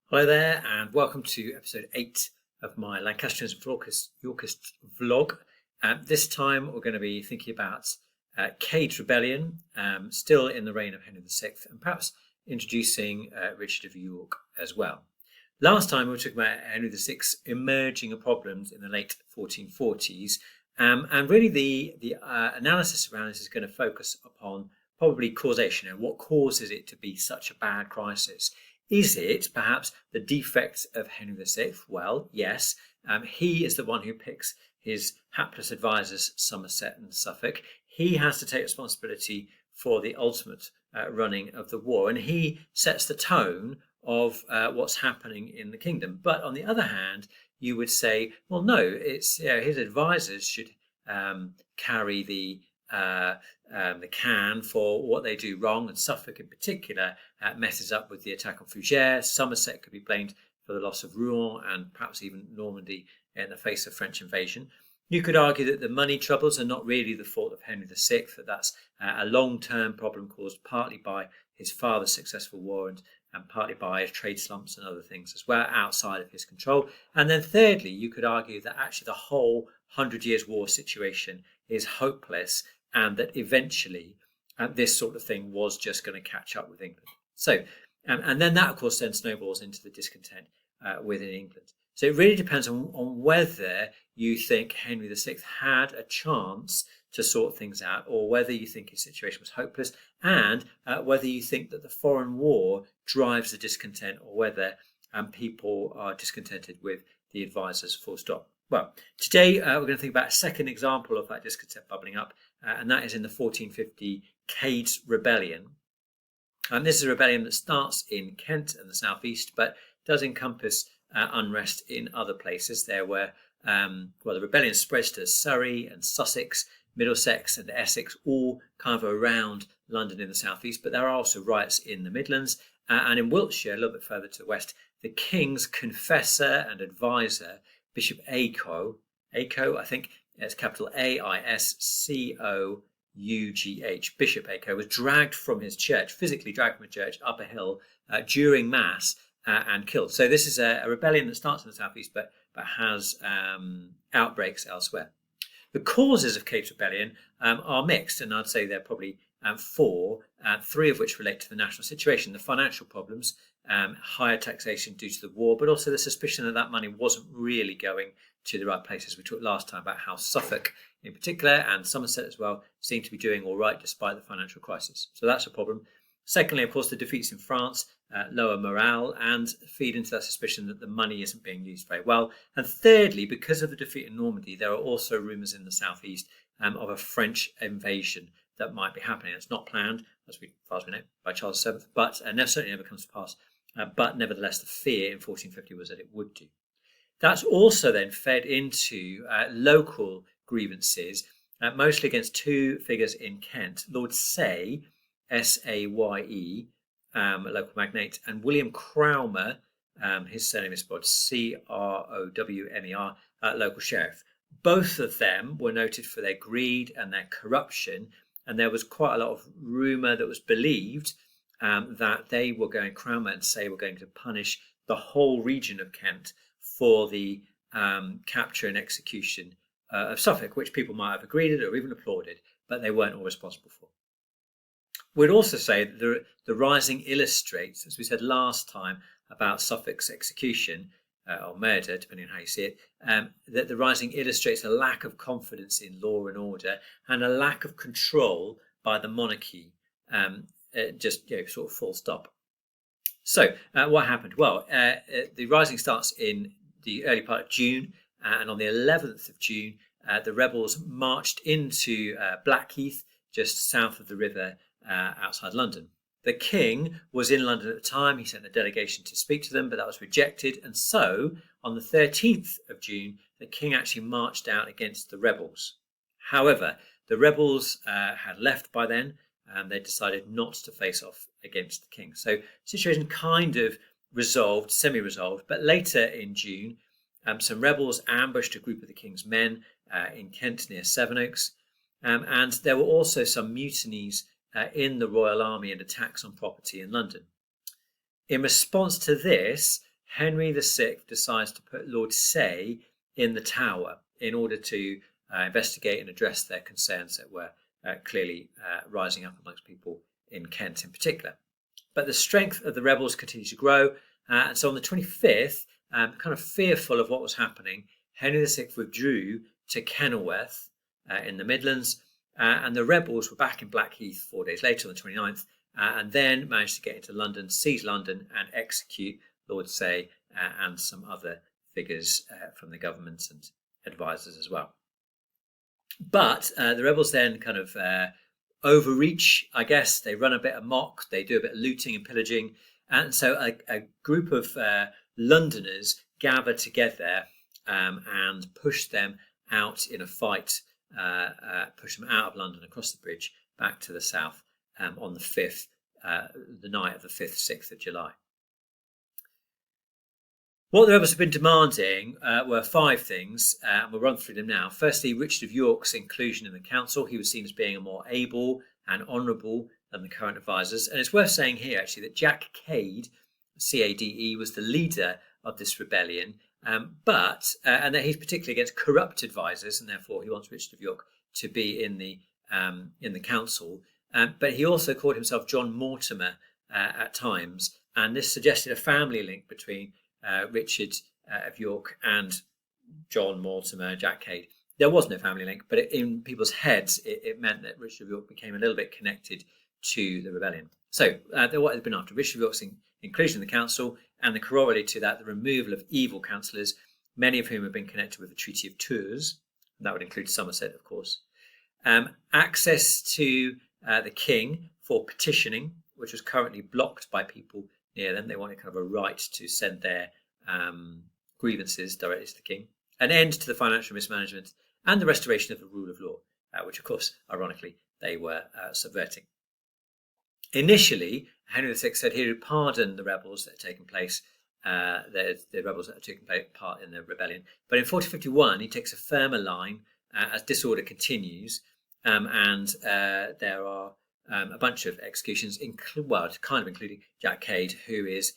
Hello there, and welcome to episode 8 of my Lancastrians Yorkists vlog. This time we're going to be thinking about Cade's rebellion, still in the reign of Henry VI, and perhaps introducing Richard of York as well. Last time we were talking about Henry VI's emerging problems in the late 1440s, and really the analysis around this is going to focus upon probably causation and what causes it to be such a bad crisis. Is it perhaps the defects of Henry VI? Well, yes. He is the one who picks his hapless advisors, Somerset and Suffolk. He has to take responsibility for the ultimate running of the war, and he sets the tone of what's happening in the kingdom. But on the other hand, you would say, well, no, it's his advisors should carry the can for what they do wrong, and Suffolk in particular messes up with the attack on Fougères. Somerset could be blamed for the loss of Rouen and perhaps even Normandy in the face of French invasion. You could argue that the money troubles are not really the fault of Henry VI, that that's a long-term problem caused partly by his father's successful war and partly by trade slumps and other things as well outside of his control. And then thirdly, you could argue that actually the whole 100 Years' War situation is hopeless, and that eventually this sort of thing was just going to catch up with England. So, and then that, of course, then snowballs into the discontent within England. So it really depends on whether you think Henry VI had a chance to sort things out, or whether you think his situation was hopeless, and whether you think that the foreign war drives the discontent, or whether people are discontented with the advisors, full stop. Well, today we're going to think about a second example of that discontent bubbling up, and that is in the 1450 Cade's rebellion. And this is a rebellion that starts in Kent and the southeast, but does encompass unrest in other places. There were, the rebellion spreads to Surrey and Sussex, Middlesex and Essex, all kind of around London in the southeast, but there are also riots in the Midlands, and in Wiltshire, a little bit further to the west, the king's confessor and advisor, Bishop Aco, I think it's capital Aiscough, Bishop Aco, was dragged from his church, physically dragged from a church up a hill during Mass and killed. So this is a rebellion that starts in the southeast but has outbreaks elsewhere. The causes of Cade's rebellion are mixed, and I'd say they're probably four, three of which relate to the national situation: the financial problems, higher taxation due to the war, but also the suspicion that that money wasn't really going to the right places. We talked last time about how Suffolk in particular, and Somerset as well, seem to be doing all right despite the financial crisis. So that's a problem. Secondly, of course, the defeats in France lower morale and feed into that suspicion that the money isn't being used very well. And thirdly, because of the defeat in Normandy, there are also rumours in the southeast of a French invasion that might be happening. It's not planned, as far as we know, by Charles VII, but certainly never comes to pass. But nevertheless, the fear in 1450 was that it would do. That's also then fed into local grievances, mostly against two figures in Kent: Lord Say, S-A-Y-E, a local magnate, and William Crowmer, his surname is spelled C-R-O-W-M-E-R, local sheriff. Both of them were noted for their greed and their corruption, and there was quite a lot of rumour that was believed that Crowmer and Say were going to punish the whole region of Kent for the capture and execution of Suffolk, which people might have agreed or even applauded, but they weren't all responsible for. We'd also say that the rising illustrates, as we said last time about Suffolk's execution, or murder, depending on how you see it, that the rising illustrates a lack of confidence in law and order and a lack of control by the monarchy, sort of full stop. So what happened? Well, the rising starts in the early part of June, and on the 11th of June, the rebels marched into Blackheath, just south of the river outside London. The king was in London at the time. He sent a delegation to speak to them, but that was rejected. And so on the 13th of June, the king actually marched out against the rebels. However, the rebels had left by then, and they decided not to face off against the king. So the situation kind of resolved, semi-resolved, but later in June, some rebels ambushed a group of the king's men in Kent near Sevenoaks, and there were also some mutinies in the Royal Army and attacks on property in London. In response to this, Henry VI decides to put Lord Say in the Tower in order to investigate and address their concerns that were clearly rising up amongst people in Kent in particular. But the strength of the rebels continued to grow, and so on the 25th, kind of fearful of what was happening, Henry VI withdrew to Kenilworth in the Midlands, and the rebels were back in Blackheath 4 days later on the 29th, and then managed to get into London, seize London, and execute Lord Say and some other figures from the government and advisors as well. But the rebels then kind of overreach, I guess. They run a bit amok, they do a bit of looting and pillaging, and so a group of Londoners gather together and push them out in a fight, push them out of London across the bridge back to the south on the 5th, the night of the 5th, 6th of July. What the rebels have been demanding were 5 things, and we'll run through them now. Firstly, Richard of York's inclusion in the council. He was seen as being a more able and honourable than the current advisors. And it's worth saying here, actually, that Jack Cade, C-A-D-E, was the leader of this rebellion, and that he's particularly against corrupt advisors, and therefore he wants Richard of York to be in the council. But he also called himself John Mortimer at times, and this suggested a family link between Richard of York and John Mortimer, Jack Cade. There was no family link, but in people's heads, it meant that Richard of York became a little bit connected to the rebellion. So what had been after Richard of York's inclusion in the council, and the corollary to that, the removal of evil councillors, many of whom had been connected with the Treaty of Tours. That would include Somerset, of course. Access to the king for petitioning, which was currently blocked by people near them. They wanted kind of a right to send their grievances directly to the king. An end to the financial mismanagement, and the restoration of the rule of law, which, of course, ironically, they were subverting. Initially, Henry VI said he would pardon the rebels that had taken place, the rebels that had taken part in the rebellion. But in 1451, he takes a firmer line as disorder continues, and there are a bunch of executions, including Jack Cade, who is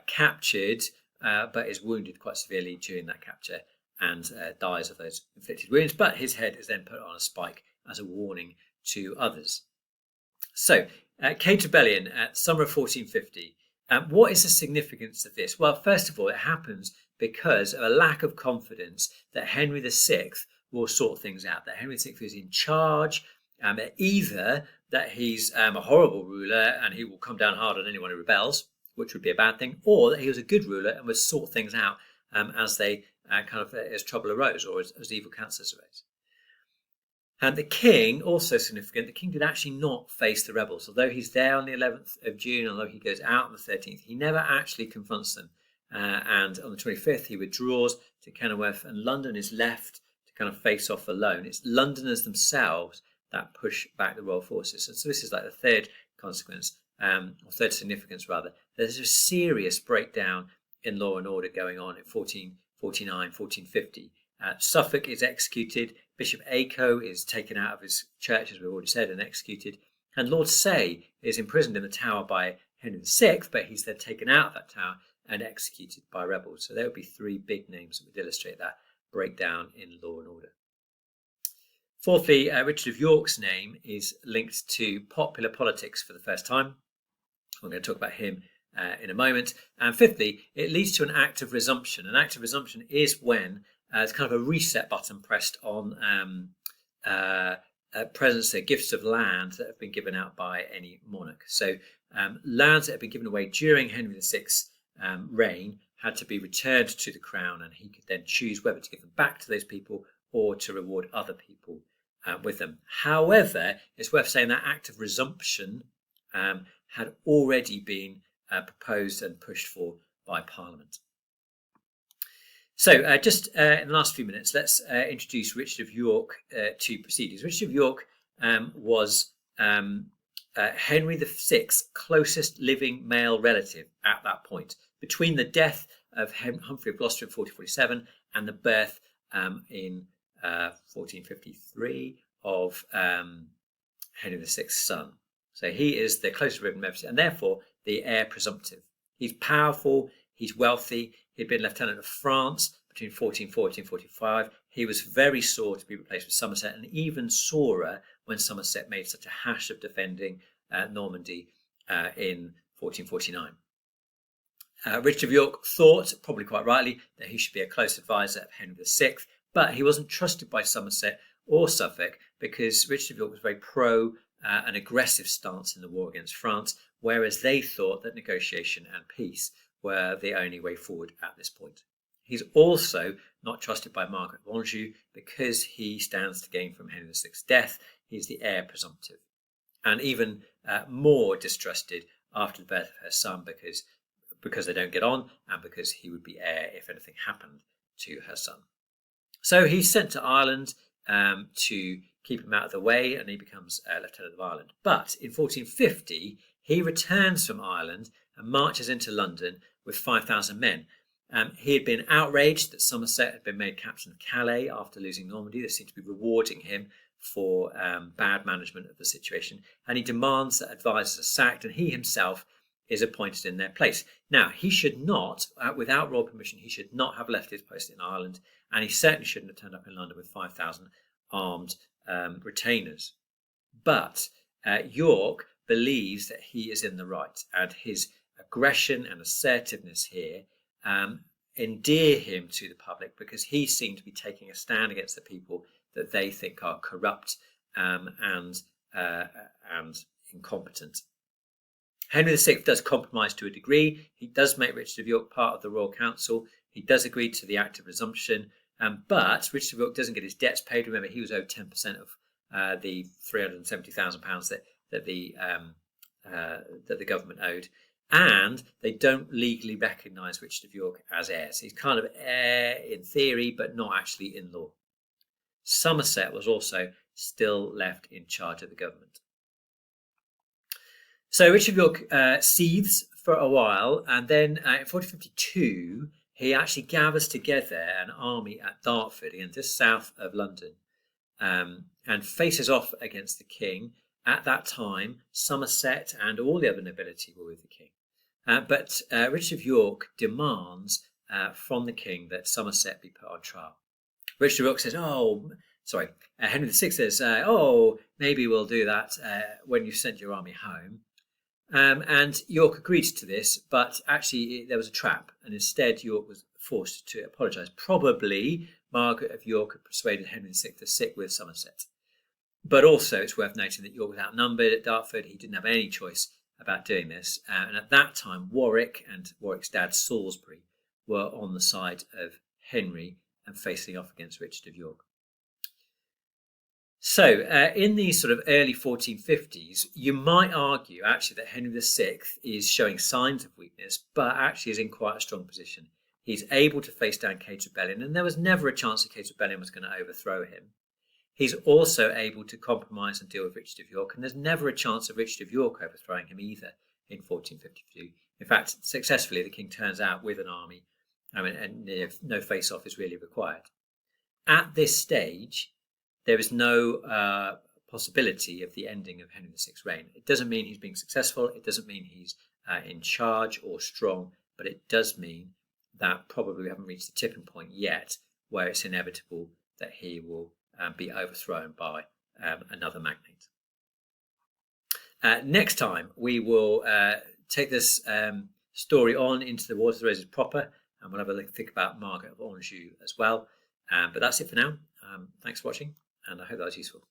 captured but is wounded quite severely during that capture and dies of those inflicted wounds. But his head is then put on a spike as a warning to others. So, Cade's rebellion at summer of 1450. What is the significance of this? Well, first of all, it happens because of a lack of confidence that Henry VI will sort things out, that Henry VI is in charge, either that he's a horrible ruler and he will come down hard on anyone who rebels, which would be a bad thing, or that he was a good ruler and would sort things out as trouble arose, or as evil councillors arose. And the king, also significant, the king did actually not face the rebels. Although he's there on the 11th of June, although he goes out on the 13th, he never actually confronts them. And on the 25th, he withdraws to Kenilworth, and London is left to kind of face off alone. It's Londoners themselves that push back the royal forces. And so this is like the third consequence, or third significance rather. There's a serious breakdown in law and order going on in 1449, 1450. Suffolk is executed. Bishop Aco is taken out of his church, as we've already said, and executed. And Lord Say is imprisoned in the Tower by Henry VI, but he's then taken out of that tower and executed by rebels. So there would be 3 big names that would illustrate that breakdown in law and order. Fourthly, Richard of York's name is linked to popular politics for the first time. I'm going to talk about him in a moment. And fifthly, it leads to an act of resumption. An act of resumption is when it's kind of a reset button pressed on presents, gifts of land that have been given out by any monarch. So lands that have been given away during Henry VI's reign had to be returned to the crown, and he could then choose whether to give them back to those people or to reward other people with them. However, it's worth saying that act of resumption had already been proposed and pushed for by Parliament. So just in the last few minutes, let's introduce Richard of York to proceedings. Richard of York was Henry VI's closest living male relative at that point, between the death of Humphrey of Gloucester in 1447 and the birth in 1453 of Henry VI's son. So he is the closest living relative and therefore the heir presumptive. He's powerful, He's wealthy. He'd been Lieutenant of France between 1440 and 1445. He was very sore to be replaced with Somerset, and even sorer when Somerset made such a hash of defending Normandy in 1449. Richard of York thought, probably quite rightly, that he should be a close advisor of Henry VI, but he wasn't trusted by Somerset or Suffolk because Richard of York was very pro an aggressive stance in the war against France, whereas they thought that negotiation and peace were the only way forward at this point. He's also not trusted by Margaret of Anjou because he stands to gain from Henry VI's death. He's the heir presumptive, and even more distrusted after the birth of her son because they don't get on and because he would be heir if anything happened to her son. So he's sent to Ireland to keep him out of the way, and he becomes Lieutenant of Ireland. But in 1450, he returns from Ireland and marches into London with 5,000 men. He had been outraged that Somerset had been made captain of Calais after losing Normandy. They seemed to be rewarding him for bad management of the situation, and he demands that advisors are sacked, and he himself is appointed in their place. Now, he should not, without royal permission, he should not have left his post in Ireland, and he certainly shouldn't have turned up in London with 5,000 armed retainers. But York believes that he is in the right, and his aggression and assertiveness here endear him to the public because he seemed to be taking a stand against the people that they think are corrupt and incompetent. Henry VI does compromise to a degree. He does make Richard of York part of the Royal Council. He does agree to the Act of Resumption, but Richard of York doesn't get his debts paid. Remember, he was owed 10% of the £370,000 that the government owed, and they don't legally recognise Richard of York as heir. So he's kind of heir in theory, but not actually in law. Somerset was also still left in charge of the government. So Richard of York seethes for a while, and then in 1452 he actually gathers together an army at Dartford, again just south of London, and faces off against the king. At that time, Somerset and all the other nobility were with the king. But Richard of York demands from the king that Somerset be put on trial. Richard of York says, Henry VI says, maybe we'll do that when you've sent your army home. And York agreed to this, but actually there was a trap, and instead York was forced to apologise. Probably Margaret of York had persuaded Henry VI to sit with Somerset. But also it's worth noting that York was outnumbered at Dartford. He didn't have any choice about doing this. And at that time, Warwick and Warwick's dad, Salisbury, were on the side of Henry and facing off against Richard of York. So in these sort of early 1450s, you might argue actually that Henry VI is showing signs of weakness, but actually is in quite a strong position. He's able to face down Cade's rebellion, and there was never a chance that Cade's rebellion was going to overthrow him. He's also able to compromise and deal with Richard of York, and there's never a chance of Richard of York overthrowing him either in 1452. In fact, successfully, the king turns out with an army, and no face-off is really required. At this stage, there is no possibility of the ending of Henry VI's reign. It doesn't mean he's being successful. It doesn't mean he's in charge or strong, but it does mean that probably we haven't reached the tipping point yet where it's inevitable that he will be overthrown by another magnate. Next time, we will take this story on into the Wars of the Roses proper, and we'll have a think about Margaret of Anjou as well. But that's it for now. Thanks for watching, and I hope that was useful.